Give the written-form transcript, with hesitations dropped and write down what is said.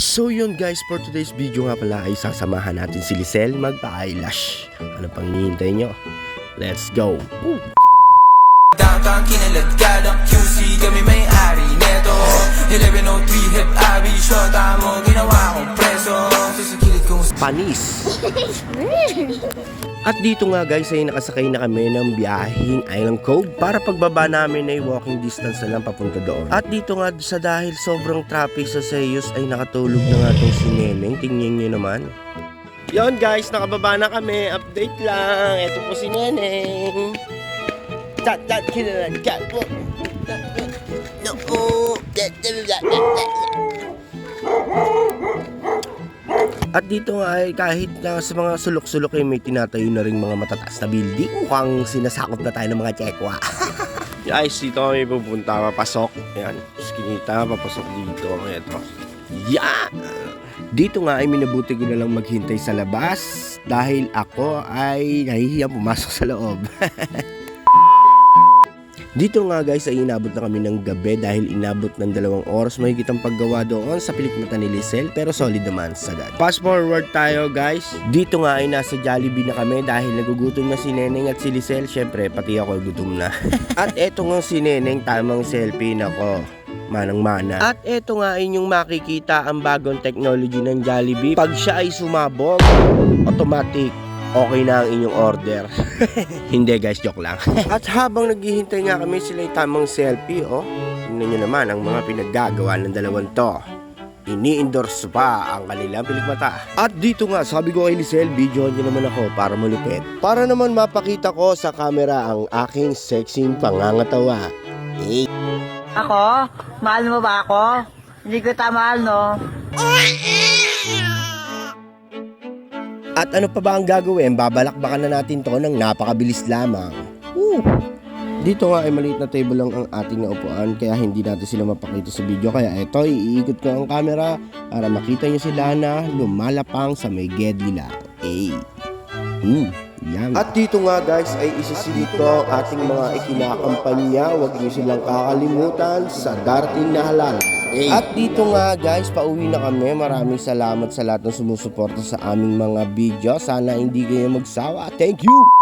So yun guys, for today's video nga pala ay sasamahan natin si Lisel magpa-eyelash. Ano pang hinihintay nyo? Let's go! Woo! Downtown kinaladkadang QC kami may-ari neto 1103 hip abi shota mo ginawa kong preso sa kilid kong Panis! At dito nga guys ay nakasakay na kami ng biyaheng Island Cove para pagbaba namin ay walking distance na lang papunta doon. At dito nga sa dahil sobrang traffic sa Seyus ay nakatulog na nga itong si Neneng. Tingnan nyo naman. Yon guys, nakababa na kami. Update lang. Ito po si Neneng. Tat kinalan cat po. At dito nga ay kahit na sa mga sulok-sulok ay may tinatayo na rin mga matataas na building. Mukhang sinasakop na tayo ng mga tsekwa. Guys, dito kami pupunta, papasok. Ayan, skinita, papasok dito. Ito. Yeah! Dito nga ay minabuti ko na lang maghintay sa labas dahil ako ay nahihiyang pumasok sa loob. Dito nga guys ay inabot na kami ng gabi dahil inabot ng 2 oras mahigit ang paggawa doon sa pilikmata ni Lisel, pero solid naman sagad. Fast forward tayo guys. Dito nga ay nasa Jollibee na kami dahil nagugutom na si Neneng at si Lisel. Syempre pati ako gutom na. At eto nga si Neneng, tamang selfie na ko. Manang-mana. At eto nga ay inyong makikita ang bagong technology ng Jollibee. Pag siya ay sumabog, automatic okay na ang inyong order. Hindi guys, joke lang. At habang naghihintay nga kami, sila ay tamang selfie, oh. Tingnan nyo naman ang mga pinaggagawa ng dalawang to. Ini-endorse pa ang kanilang pilikmata. At dito nga, sabi ko kay Lisel, videohan nyo naman ako para malupit. Para naman mapakita ko sa camera ang aking sexing pangangatawa. Hey. Ako? Mahal mo ba ako? Hindi ko mahal, no? At ano pa ba ang gagawin? Babalakbakan na natin to ng napakabilis lamang. Woo! Dito nga ay maliit na table lang ang ating naupuan kaya hindi natin sila mapakita sa video. Kaya eto, iikot ko ang camera para makita nyo sila na lumalapang sa may gedli lang. Hey! Yan. At dito nga guys ay isasilip ko ang ating mga ikinakampanya. Huwag nyo silang kakalimutan sa darating na halal. Hey. At dito nga guys, pauwi na kami. Maraming salamat sa lahat ng sumusuporta sa aming mga video. Sana hindi kayo magsawa. Thank you!